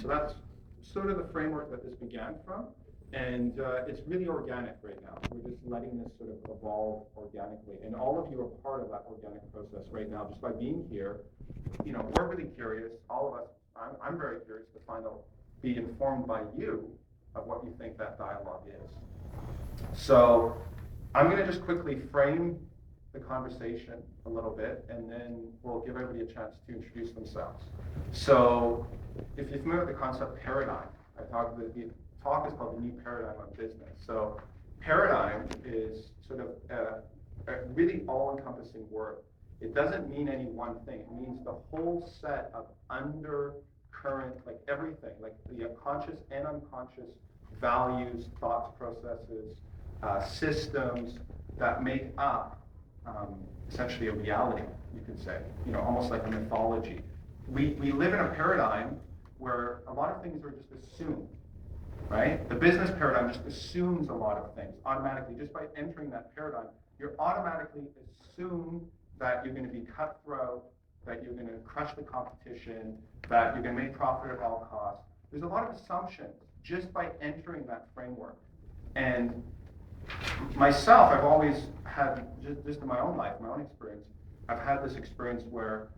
So that's sort of the framework that this began from. And it's really organic right now. We're just letting this sort of evolve organically. And all of you are part of that organic process right now. Just by being here, we're really curious, all of us, I'm very curious to find out, be informed by you of what you think that dialogue is. So I'm going to just quickly frame the conversation a little bit, and then we'll give everybody a chance to introduce themselves. So if you're familiar with the concept paradigm, the talk is called the new paradigm of business. So paradigm is sort of a really all-encompassing word. It doesn't mean any one thing. It means the whole set of undercurrent, like everything, like the conscious and unconscious values, thoughts, processes, systems that make up essentially a reality, you could say, almost like a mythology. We live in a paradigm where a lot of things are just assumed, right? The business paradigm just assumes a lot of things automatically. Just by entering that paradigm, you're automatically assumed that you're going to be cutthroat, that you're going to crush the competition, that you're going to make profit at all costs. There's a lot of assumptions just by entering that framework. And myself, I've always had, just in my own life, my own experience, I've had this experience where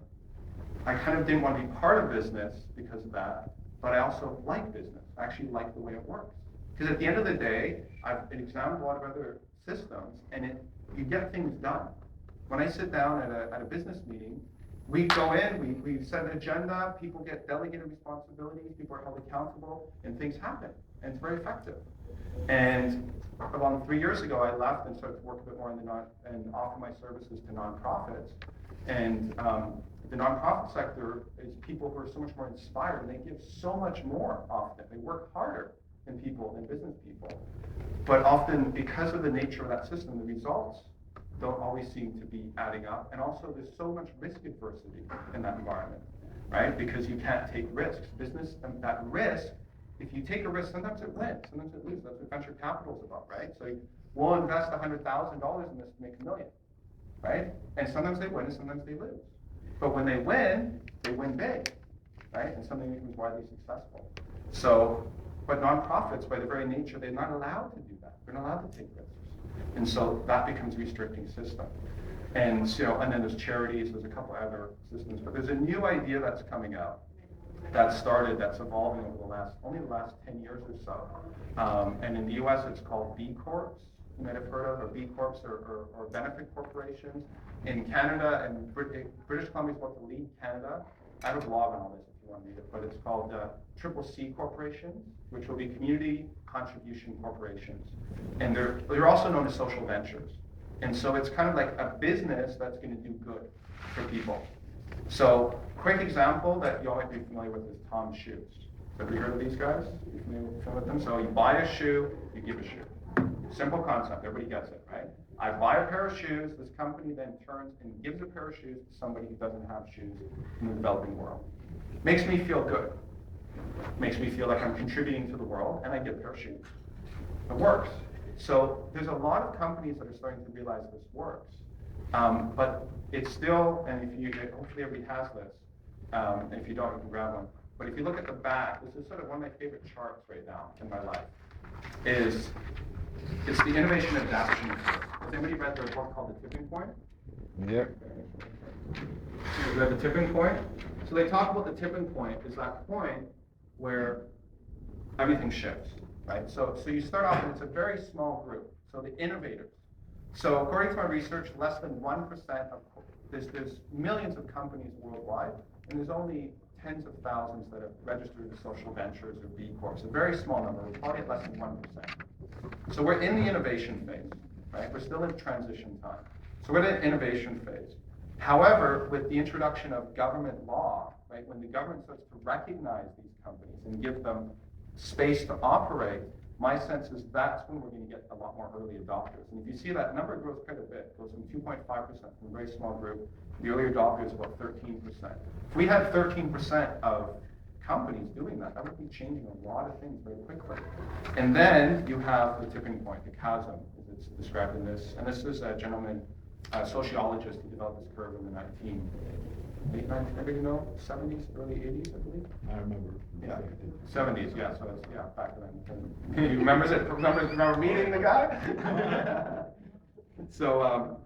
I kind of didn't want to be part of business because of that, but I also like business. I actually like the way it works. Because at the end of the day, I've examined a lot of other systems, and you get things done. When I sit down at a business meeting, we go in, we set an agenda, people get delegated responsibilities, people are held accountable, and things happen. And it's very effective. And about 3 years ago, I left and started to work a bit more and offer my services to nonprofits. And the nonprofit sector is people who are so much more inspired, and they give so much more often. They work harder than business people. But often, because of the nature of that system, the results don't always seem to be adding up. And also, there's so much risk adversity in that environment, right? Because you can't take risks. Business, that risk, if you take a risk, sometimes it wins, sometimes it loses. That's what venture capital is about, right? So we'll invest $100,000 in this to make $1 million, right? And sometimes they win and sometimes they lose. But when they win big, right? And something becomes widely successful. So, but nonprofits, by their very nature, they're not allowed to do that. They're not allowed to take risks. And so that becomes a restricting system. And and then there's charities, there's a couple other systems, but there's a new idea that's coming out that's evolving over only the last 10 years or so. And in the US, it's called B Corps, you might have heard of, or B Corps or benefit corporations. In Canada and British Columbia is about to lead Canada. I have a blog on all this if you want to read it, but it's called CCC corporations, which will be community contribution corporations. And they're also known as social ventures. And so it's kind of like a business that's going to do good for people. So, quick example that you all might be familiar with is Tom's Shoes. Have you heard of these guys? You familiar with them? So you buy a shoe, you give a shoe. Simple concept, everybody gets it, right? I buy a pair of shoes, this company then turns and gives a pair of shoes to somebody who doesn't have shoes in the developing world. Makes me feel good. Makes me feel like I'm contributing to the world, and I get a pair of shoes. It works. So there's a lot of companies that are starting to realize this works. But it's still, and hopefully everybody has this, and if you don't, you can grab one. But if you look at the back, this is sort of one of my favorite charts right now in my life, it's the innovation adaptation curve. Has anybody read the book called The Tipping Point? Yep. You read The Tipping Point? So they talk about the tipping point is that point where everything shifts, right? So you start off and it's a very small group, so the innovators. So according to my research, less than 1% of, there's millions of companies worldwide, and there's only tens of thousands that have registered as social ventures or B Corps. A very small number, we're probably at less than 1%. So we're in the innovation phase, right? We're still in transition time. So we're in the innovation phase. However, with the introduction of government law, right, when the government starts to recognize these companies and give them space to operate, my sense is that's when we're going to get a lot more early adopters. And if you see that number grows quite a bit, it goes from 2.5% from a very small group. The early adopters about 13%. If we had 13% of companies doing that, that would be changing a lot of things very quickly. And then you have the tipping point, the chasm, as it's described in this. And this is a gentleman sociologist who developed this curve in the late 70s, early 80s, I believe. I remember. Yeah, 70s, yeah, so it's, yeah, back then. You remember meeting the guy? So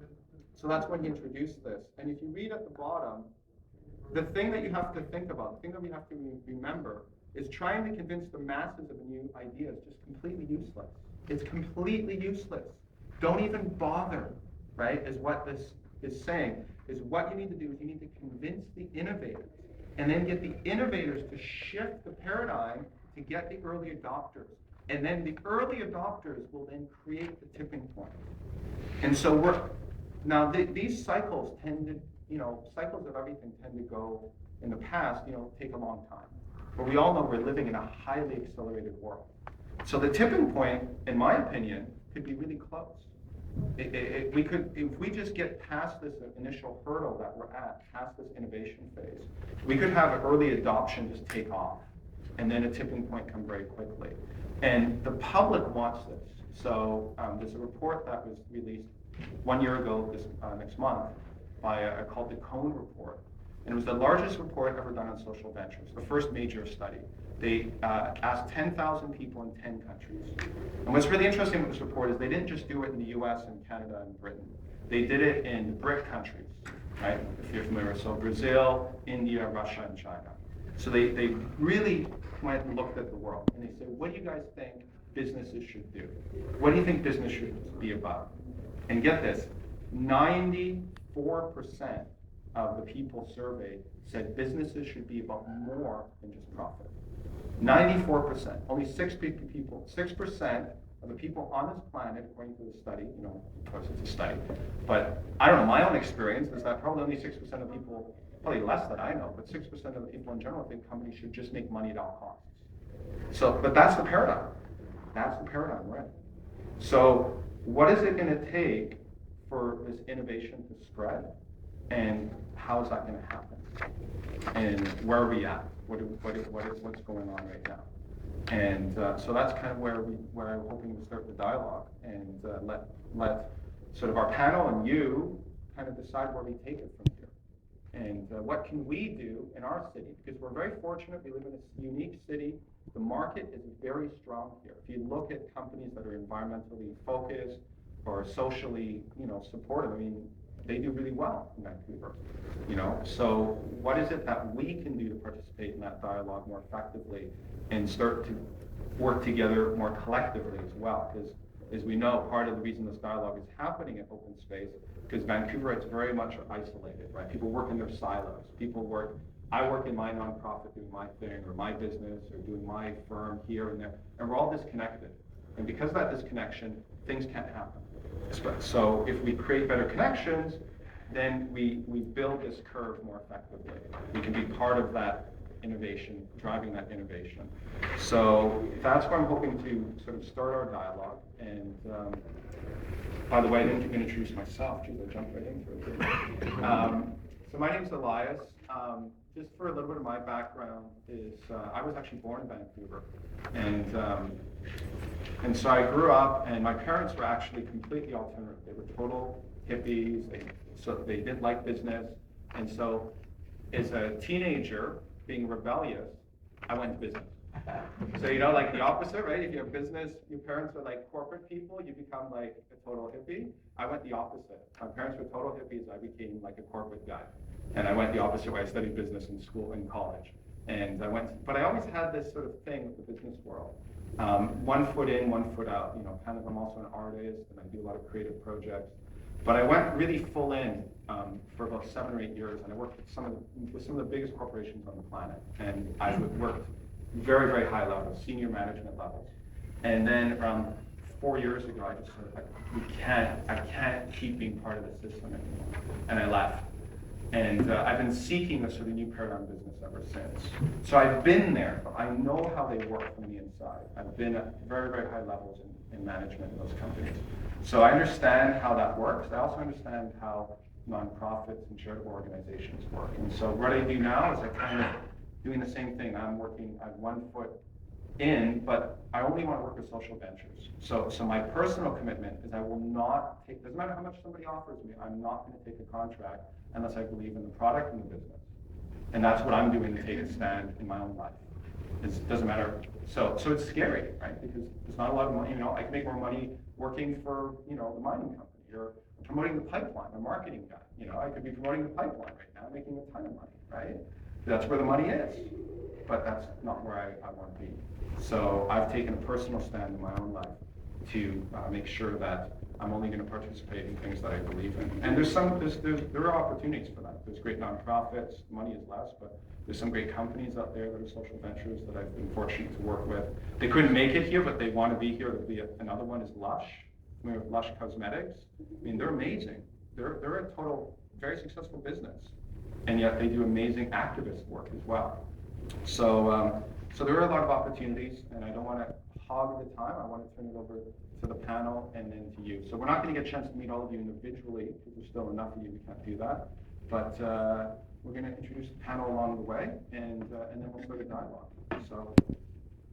that's when he introduced this. And if you read at the bottom, the thing that you have to think about, the thing that we have to remember, is trying to convince the masses of a new idea is just completely useless. It's completely useless. Don't even bother, right, is what this is saying. Is what you need to do is you need to convince the innovators, and then get the innovators to shift the paradigm to get the early adopters. And then the early adopters will then create the tipping point. And so these cycles tend to, cycles of everything tend to go, in the past, take a long time. But we all know we're living in a highly accelerated world. So the tipping point, in my opinion, could be really close. If we just get past this initial hurdle that we're at, past this innovation phase, we could have early adoption just take off, and then a tipping point come very quickly. And the public wants this. So there's a report that was released 1 year ago, next month, called the Cone Report. And it was the largest report ever done on social ventures, the first major study. They asked 10,000 people in 10 countries. And what's really interesting with this report is they didn't just do it in the US and Canada and Britain. They did it in the BRIC countries, right? If you're familiar. So Brazil, India, Russia, and China. So they really went and looked at the world. And they said, what do you guys think businesses should do? What do you think business should be about? And get this, 94% of the people surveyed said businesses should be about more than just profit. 94%. Only 6% of the people on this planet, according to the study, of course it's a study, but I don't know, my own experience is that probably only 6% of people, probably less than I know, but 6% of the people in general think companies should just make money at all costs. So, but that's the paradigm. That's the paradigm, right? So, what is it going to take for this innovation to spread? And how is that going to happen? And where are we at? What's going on right now? And so that's kind of where I'm hoping to start the dialogue, and let sort of our panel and you kind of decide where we take it from here. And what can we do in our city? Because we're very fortunate, we live in a unique city. The market is very strong here. If you look at companies that are environmentally focused or socially, supportive, I mean, they do really well in Vancouver, So what is it that we can do to participate in that dialogue more effectively and start to work together more collectively as well? Because as we know, part of the reason this dialogue is happening at Open Space, because Vancouver is very much isolated, right? People work in their silos. I work in my nonprofit doing my thing, or my business, or doing my firm here and there, and we're all disconnected. And because of that disconnection, things can't happen. So if we create better connections, then we build this curve more effectively. We can be part of that innovation, driving that innovation. So that's where I'm hoping to sort of start our dialogue. And by the way, I didn't even introduce myself. Geez, I jumped right into it. So my name's Elias. Just for a little bit of my background is I was actually born in Vancouver, and so I grew up, and my parents were actually completely alternative. They were total hippies. They didn't like business, and so as a teenager, being rebellious, I went to business. So like the opposite, right? If you have business, your parents are like corporate people, you become like a total hippie. I went the opposite. My parents were total hippies. I became like a corporate guy. And I went the opposite way. I studied business in school, in college. And but I always had this sort of thing with the business world. 1 foot in, 1 foot out, kind of I'm also an artist and I do a lot of creative projects. But I went really full in for about 7 or 8 years, and I worked with some of the biggest corporations on the planet. And I worked very, very high levels, senior management levels. And then around 4 years ago, I just said, I can't keep being part of the system anymore. And I left. And I've been seeking a sort of new paradigm business ever since. So I've been there, but I know how they work from the inside. I've been at very, very high levels in management in those companies. So I understand how that works. I also understand how nonprofits and charitable organizations work. And so what I do now is I kind of doing the same thing. I'm 1 foot but I only want to work with social ventures. So my personal commitment is I will not take, doesn't matter how much somebody offers me, I'm not going to take a contract unless I believe in the product and the business. And that's what I'm doing to take a stand in my own life. It doesn't matter. So it's scary, right? Because there's not a lot of money. I can make more money working for, the mining company or promoting the pipeline, the marketing guy. I could be promoting the pipeline right now, making a ton of money, right? That's where the money is. But that's not where I want to be. So I've taken a personal stand in my own life to make sure that I'm only going to participate in things that I believe in. And there are opportunities for that. There's great nonprofits, money is less, but there's some great companies out there that are social ventures that I've been fortunate to work with. They couldn't make it here, but they want to be here. Another one is Lush. We have Lush Cosmetics. They're amazing. They're a total, very successful business. And yet they do amazing activist work as well. So there are a lot of opportunities, and I don't want to hog the time. I want to turn it over to the panel and then to you. So we're not going to get a chance to meet all of you individually, because there's still enough of you, we can't do that. But we're going to introduce the panel along the way, and then we'll start a dialogue. So